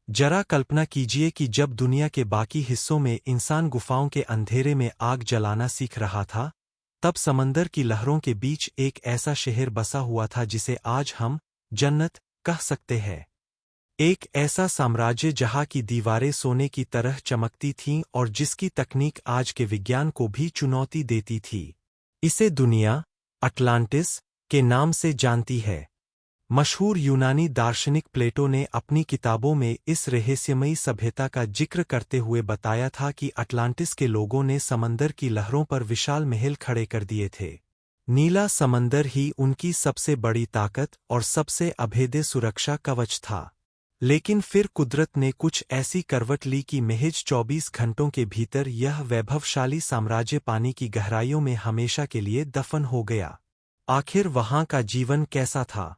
जरा कल्पना कीजिए कि जब दुनिया के बाकी हिस्सों में इंसान गुफाओं के अंधेरे में आग जलाना सीख रहा था, तब समंदर की लहरों के बीच एक ऐसा शहर बसा हुआ था जिसे आज हम जन्नत कह सकते हैं। एक ऐसा साम्राज्य जहाँ की दीवारें सोने की तरह चमकती थीं और जिसकी तकनीक आज के विज्ञान को भी चुनौती देती थी। इसे दुनिया अटलांटिस के नाम से जानती है। मशहूर यूनानी दार्शनिक प्लेटो ने अपनी किताबों में इस रहस्यमयी सभ्यता का जिक्र करते हुए बताया था कि अटलांटिस के लोगों ने समंदर की लहरों पर विशाल महल खड़े कर दिए थे। नीला समंदर ही उनकी सबसे बड़ी ताकत और सबसे अभेद्य सुरक्षा कवच था। लेकिन फिर कुदरत ने कुछ ऐसी करवट ली कि महज 24 घंटों के भीतर यह वैभवशाली साम्राज्य पानी की गहराइयों में हमेशा के लिए दफन हो गया। आखिर वहां का जीवन कैसा था?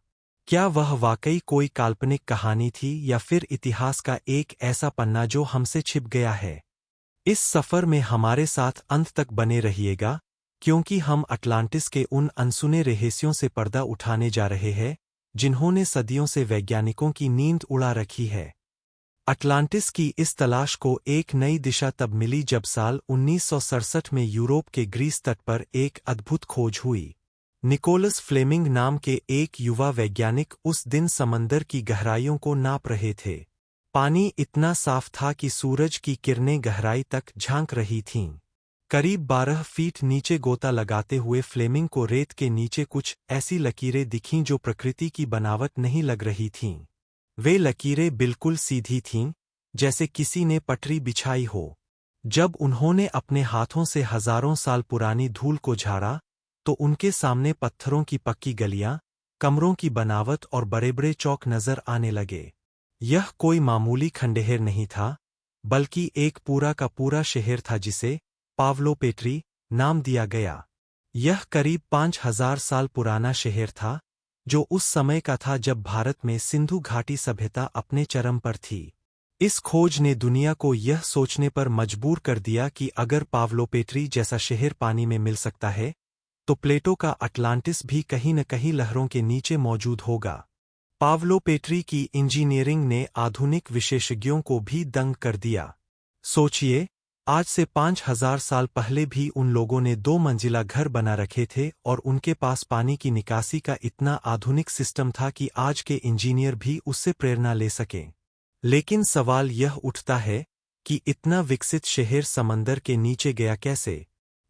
क्या वह वाकई कोई काल्पनिक कहानी थी या फिर इतिहास का एक ऐसा पन्ना जो हमसे छिप गया है? इस सफर में हमारे साथ अंत तक बने रहिएगा, क्योंकि हम अटलांटिस के उन अनसुने रहस्यों से पर्दा उठाने जा रहे हैं जिन्होंने सदियों से वैज्ञानिकों की नींद उड़ा रखी है। अटलांटिस की इस तलाश को एक नई दिशा तब मिली जब साल 1967 में यूरोप के ग्रीस तट पर एक अद्भुत खोज हुई। निकोलस फ्लेमिंग नाम के एक युवा वैज्ञानिक उस दिन समंदर की गहराइयों को नाप रहे थे। पानी इतना साफ था कि सूरज की किरणें गहराई तक झांक रही थीं। करीब 12 फीट नीचे गोता लगाते हुए फ्लेमिंग को रेत के नीचे कुछ ऐसी लकीरें दिखीं जो प्रकृति की बनावट नहीं लग रही थीं। वे लकीरें बिल्कुल सीधी थीं, जैसे किसी ने पटरी बिछाई हो। जब उन्होंने अपने हाथों से हजारों साल पुरानी धूल को झाड़ा, तो उनके सामने पत्थरों की पक्की गलियां, कमरों की बनावट और बड़े-बड़े चौक नजर आने लगे। यह कोई मामूली खंडहर नहीं था, बल्कि एक पूरा का पूरा शहर था जिसे पावलोपेट्री नाम दिया गया। यह करीब 5000 साल पुराना शहर था, जो उस समय का था जब भारत में सिंधु घाटी सभ्यता अपने चरम पर थी। इस खोज ने दुनिया को यह सोचने पर मजबूर कर दिया कि अगर पावलोपेट्री जैसा शहर पानी में मिल सकता है, तो प्लेटो का अटलांटिस भी कहीं न कहीं लहरों के नीचे मौजूद होगा। पावलोपेट्री की इंजीनियरिंग ने आधुनिक विशेषज्ञों को भी दंग कर दिया। सोचिए, आज से 5000 साल पहले भी उन लोगों ने 2 मंजिला घर बना रखे थे और उनके पास पानी की निकासी का इतना आधुनिक सिस्टम था कि आज के इंजीनियर भी उससे प्रेरणा ले सकें। लेकिन सवाल यह उठता है कि इतना विकसित शहर समंदर के नीचे गया कैसे?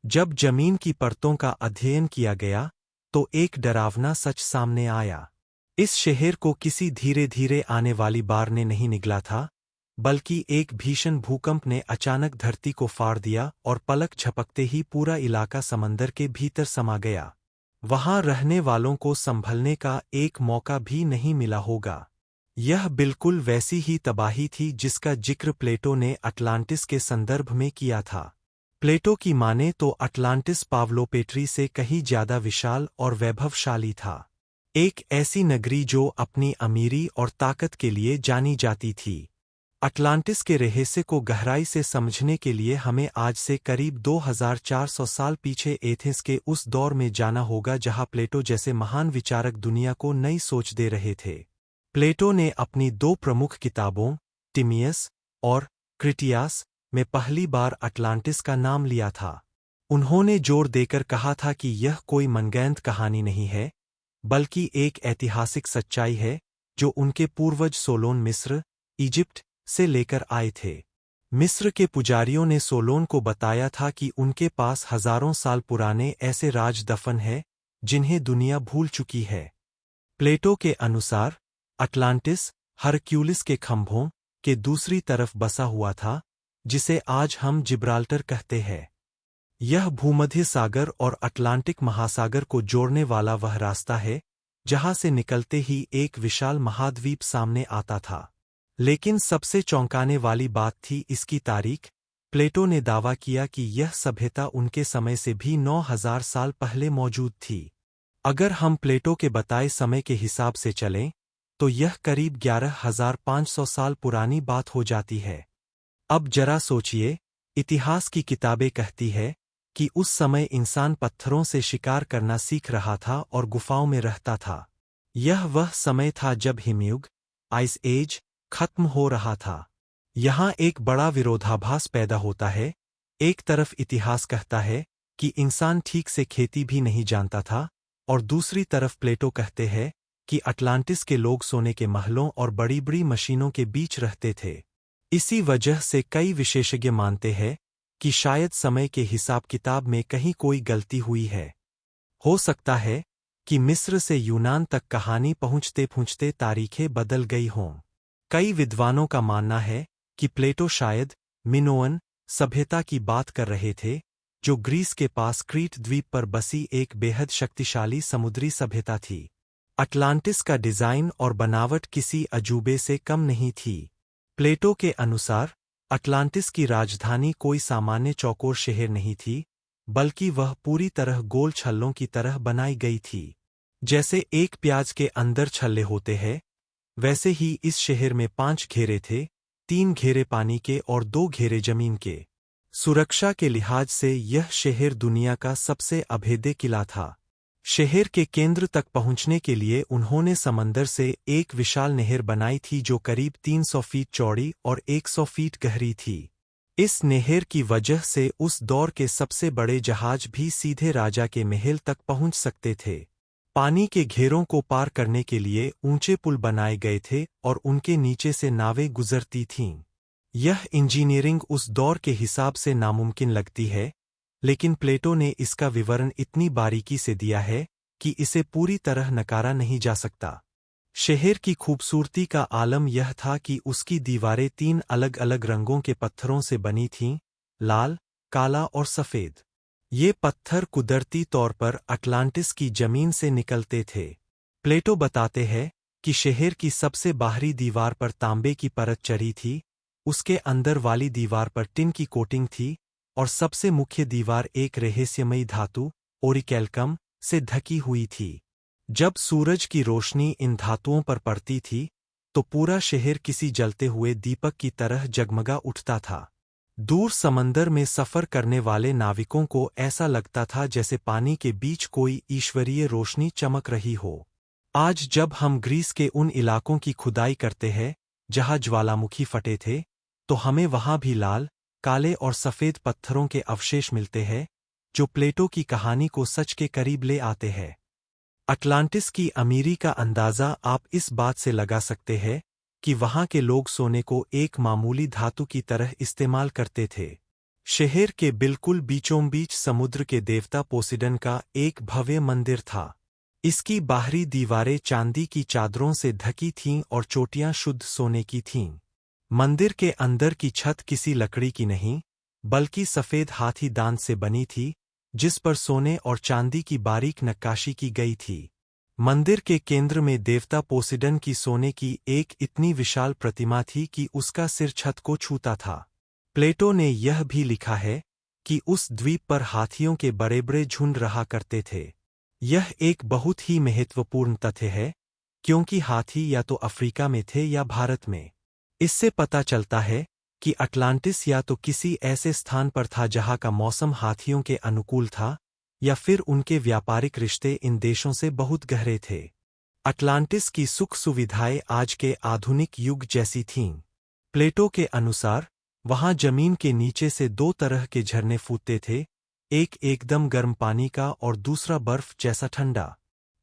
जब जमीन की परतों का अध्ययन किया गया, तो एक डरावना सच सामने आया। इस शहर को किसी धीरे धीरे आने वाली बाढ़ ने नहीं निगला था, बल्कि एक भीषण भूकंप ने अचानक धरती को फाड़ दिया और पलक झपकते ही पूरा इलाका समंदर के भीतर समा गया। वहां रहने वालों को संभलने का एक मौका भी नहीं मिला होगा। यह बिल्कुल वैसी ही तबाही थी जिसका जिक्र प्लेटो ने अटलांटिस के संदर्भ में किया था। प्लेटो की माने तो अटलांटिस पावलोपेट्री से कहीं ज्यादा विशाल और वैभवशाली था। एक ऐसी नगरी जो अपनी अमीरी और ताकत के लिए जानी जाती थी। अटलांटिस के रहस्य को गहराई से समझने के लिए हमें आज से करीब 2400 साल पीछे एथेंस के उस दौर में जाना होगा जहां प्लेटो जैसे महान विचारक दुनिया को नई सोच दे रहे थे। प्लेटो ने अपनी 2 प्रमुख किताबों, टिमियस और क्रिटियास, में पहली बार अटलांटिस का नाम लिया था। उन्होंने जोर देकर कहा था कि यह कोई मनगढ़ंत कहानी नहीं है, बल्कि एक ऐतिहासिक सच्चाई है जो उनके पूर्वज सोलोन मिस्र, इजिप्ट से लेकर आए थे। मिस्र के पुजारियों ने सोलोन को बताया था कि उनके पास हजारों साल पुराने ऐसे राज दफन हैं जिन्हें दुनिया भूल चुकी है। प्लेटो के अनुसार अटलांटिस हरक्यूलिस के खंभों के दूसरी तरफ बसा हुआ था, जिसे आज हम जिब्राल्टर कहते हैं। यह भूमध्य सागर और अटलांटिक महासागर को जोड़ने वाला वह रास्ता है जहां से निकलते ही एक विशाल महाद्वीप सामने आता था। लेकिन सबसे चौंकाने वाली बात थी इसकी तारीख। प्लेटो ने दावा किया कि यह सभ्यता उनके समय से भी 9000 साल पहले मौजूद थी। अगर हम प्लेटो के बताए समय के हिसाब से चलें, तो यह करीब 11500 साल पुरानी बात हो जाती है। अब जरा सोचिए, इतिहास की किताबें कहती है कि उस समय इंसान पत्थरों से शिकार करना सीख रहा था और गुफाओं में रहता था। यह वह समय था जब हिमयुग, आइस एज, खत्म हो रहा था। यहाँ एक बड़ा विरोधाभास पैदा होता है। एक तरफ इतिहास कहता है कि इंसान ठीक से खेती भी नहीं जानता था, और दूसरी तरफ प्लेटो कहते हैं कि अटलांटिस के लोग सोने के महलों और बड़ी बड़ी मशीनों के बीच रहते थे। इसी वजह से कई विशेषज्ञ मानते हैं कि शायद समय के हिसाब किताब में कहीं कोई गलती हुई है। हो सकता है कि मिस्र से यूनान तक कहानी पहुँचते पहुँचते तारीखें बदल गई हों। कई विद्वानों का मानना है कि प्लेटो शायद मिनोअन सभ्यता की बात कर रहे थे, जो ग्रीस के पास क्रीट द्वीप पर बसी एक बेहद शक्तिशाली समुद्री सभ्यता थी। अटलांटिस का डिजाइन और बनावट किसी अजूबे से कम नहीं थी। प्लेटो के अनुसार अटलांटिस की राजधानी कोई सामान्य चौकोर शहर नहीं थी, बल्कि वह पूरी तरह गोल छल्लों की तरह बनाई गई थी। जैसे एक प्याज के अंदर छल्ले होते हैं, वैसे ही इस शहर में 5 घेरे थे, 3 घेरे पानी के और 2 घेरे जमीन के। सुरक्षा के लिहाज से यह शहर दुनिया का सबसे अभेद्य किला था। शहर के केंद्र तक पहुंचने के लिए उन्होंने समंदर से एक विशाल नहर बनाई थी जो करीब 300 फीट चौड़ी और 100 फीट गहरी थी। इस नहर की वजह से उस दौर के सबसे बड़े जहाज भी सीधे राजा के महल तक पहुंच सकते थे। पानी के घेरों को पार करने के लिए ऊंचे पुल बनाए गए थे और उनके नीचे से नावें गुजरती थीं। यह इंजीनियरिंग उस दौर के हिसाब से नामुमकिन लगती है, लेकिन प्लेटो ने इसका विवरण इतनी बारीकी से दिया है कि इसे पूरी तरह नकारा नहीं जा सकता। शहर की खूबसूरती का आलम यह था कि उसकी दीवारें 3 अलग-अलग रंगों के पत्थरों से बनी थीं, लाल, काला और सफ़ेद। ये पत्थर कुदरती तौर पर अटलांटिस की जमीन से निकलते थे। प्लेटो बताते हैं कि शहर की सबसे बाहरी दीवार पर तांबे की परत चढ़ी थी, उसके अंदर वाली दीवार पर टिन की कोटिंग थी, और सबसे मुख्य दीवार एक रहस्यमयी धातु, ओरिकैल्कम, से ढकी हुई थी। जब सूरज की रोशनी इन धातुओं पर पड़ती थी, तो पूरा शहर किसी जलते हुए दीपक की तरह जगमगा उठता था। दूर समंदर में सफ़र करने वाले नाविकों को ऐसा लगता था जैसे पानी के बीच कोई ईश्वरीय रोशनी चमक रही हो। आज जब हम ग्रीस के उन इलाकों की खुदाई करते हैं जहाँ ज्वालामुखी फटे थे, तो हमें वहाँ भी लाल, काले और सफ़ेद पत्थरों के अवशेष मिलते हैं, जो प्लेटो की कहानी को सच के करीब ले आते हैं। अटलांटिस की अमीरी का अंदाज़ा आप इस बात से लगा सकते हैं कि वहाँ के लोग सोने को एक मामूली धातु की तरह इस्तेमाल करते थे। शहर के बिल्कुल बीचों बीच समुद्र के देवता पोसिडन का एक भव्य मंदिर था। इसकी बाहरी दीवारें चांदी की चादरों से ढकी थीं और चोटियां शुद्ध सोने की थीं। मंदिर के अंदर की छत किसी लकड़ी की नहीं, बल्कि सफ़ेद हाथी दांत से बनी थी, जिस पर सोने और चांदी की बारीक नक्काशी की गई थी। मंदिर के केंद्र में देवता पोसिडन की सोने की एक इतनी विशाल प्रतिमा थी कि उसका सिर छत को छूता था। प्लेटो ने यह भी लिखा है कि उस द्वीप पर हाथियों के बड़े-बड़े झुंड रहा करते थे। यह एक बहुत ही महत्वपूर्ण तथ्य है, क्योंकि हाथी या तो अफ्रीका में थे या भारत में। इससे पता चलता है कि अटलांटिस या तो किसी ऐसे स्थान पर था जहाँ का मौसम हाथियों के अनुकूल था, या फिर उनके व्यापारिक रिश्ते इन देशों से बहुत गहरे थे। अटलांटिस की सुख सुविधाएं आज के आधुनिक युग जैसी थीं। प्लेटो के अनुसार वहाँ जमीन के नीचे से 2 तरह के झरने फूटते थे, एक एकदम गर्म पानी का और दूसरा बर्फ जैसा ठंडा।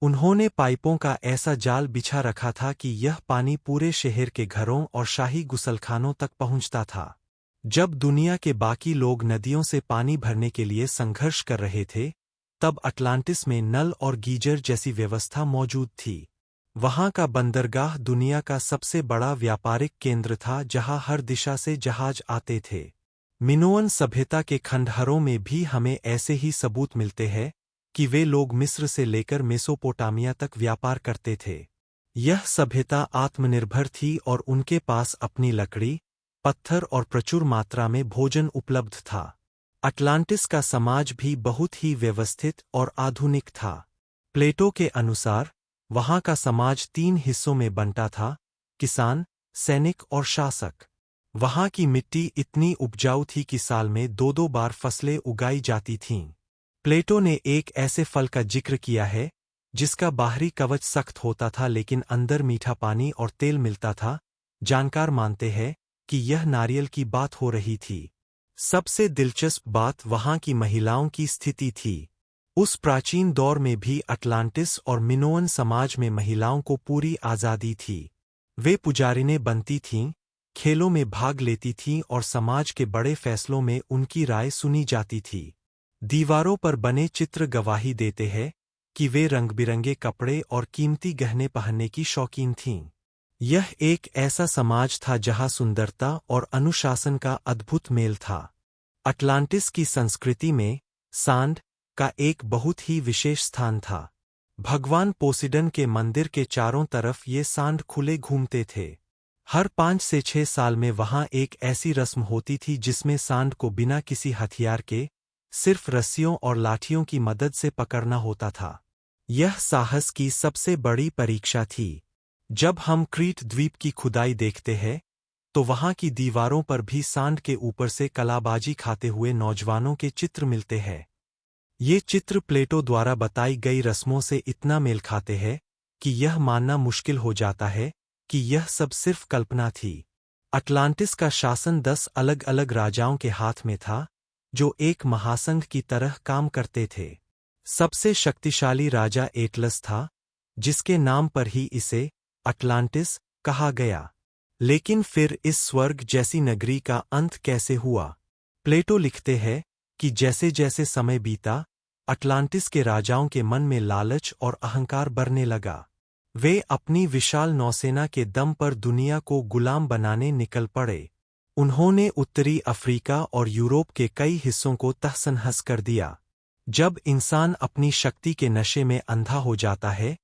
उन्होंने पाइपों का ऐसा जाल बिछा रखा था कि यह पानी पूरे शहर के घरों और शाही गुसलखानों तक पहुंचता था। जब दुनिया के बाकी लोग नदियों से पानी भरने के लिए संघर्ष कर रहे थे, तब अटलांटिस में नल और गीजर जैसी व्यवस्था मौजूद थी। वहाँ का बंदरगाह दुनिया का सबसे बड़ा व्यापारिक केंद्र था जहाँ हर दिशा से जहाज आते थे। मिनोअन सभ्यता के खंडहरों में भी हमें ऐसे ही सबूत मिलते हैं कि वे लोग मिस्र से लेकर मेसोपोटामिया तक व्यापार करते थे। यह सभ्यता आत्मनिर्भर थी और उनके पास अपनी लकड़ी, पत्थर और प्रचुर मात्रा में भोजन उपलब्ध था। अटलांटिस का समाज भी बहुत ही व्यवस्थित और आधुनिक था। प्लेटो के अनुसार वहाँ का समाज 3 हिस्सों में बंटा था: किसान, सैनिक और शासक। वहाँ की मिट्टी इतनी उपजाऊ थी कि साल में 2-2 बार फसलें उगाई जाती थीं। प्लेटो ने एक ऐसे फल का जिक्र किया है जिसका बाहरी कवच सख्त होता था लेकिन अंदर मीठा पानी और तेल मिलता था, जानकार मानते हैं कि यह नारियल की बात हो रही थी। सबसे दिलचस्प बात वहां की महिलाओं की स्थिति थी। उस प्राचीन दौर में भी अटलांटिस और मिनोअन समाज में महिलाओं को पूरी आज़ादी थी। वे पुजारिनें बनती थीं, खेलों में भाग लेती थीं और समाज के बड़े फैसलों में उनकी राय सुनी जाती थी। दीवारों पर बने चित्र गवाही देते हैं कि वे रंग-बिरंगे कपड़े और कीमती गहने पहनने की शौकीन थीं। यह एक ऐसा समाज था जहां सुंदरता और अनुशासन का अद्भुत मेल था। अटलांटिस की संस्कृति में सांड का एक बहुत ही विशेष स्थान था। भगवान पोसिडन के मंदिर के चारों तरफ ये सांड खुले घूमते थे। हर 5 से 6 साल में वहां एक ऐसी रस्म होती थी जिसमें सांड को बिना किसी हथियार के सिर्फ रस्सियों और लाठियों की मदद से पकड़ना होता था। यह साहस की सबसे बड़ी परीक्षा थी। जब हम क्रीट द्वीप की खुदाई देखते हैं तो वहां की दीवारों पर भी सांड के ऊपर से कलाबाजी खाते हुए नौजवानों के चित्र मिलते हैं। ये चित्र प्लेटो द्वारा बताई गई रस्मों से इतना मेल खाते हैं कि यह मानना मुश्किल हो जाता है कि यह सब सिर्फ कल्पना थी। अटलांटिस का शासन 10 अलग-अलग राजाओं के हाथ में था, जो एक महासंघ की तरह काम करते थे। सबसे शक्तिशाली राजा एटलस था, जिसके नाम पर ही इसे अटलांटिस कहा गया। लेकिन फिर इस स्वर्ग जैसी नगरी का अंत कैसे हुआ? प्लेटो लिखते हैं कि जैसे-जैसे समय बीता, अटलांटिस के राजाओं के मन में लालच और अहंकार बढ़ने लगा। वे अपनी विशाल नौसेना के दम पर दुनिया को गुलाम बनाने निकल पड़े। उन्होंने उत्तरी अफ्रीका और यूरोप के कई हिस्सों को तहस-नहस कर दिया। जब इंसान अपनी शक्ति के नशे में अंधा हो जाता है,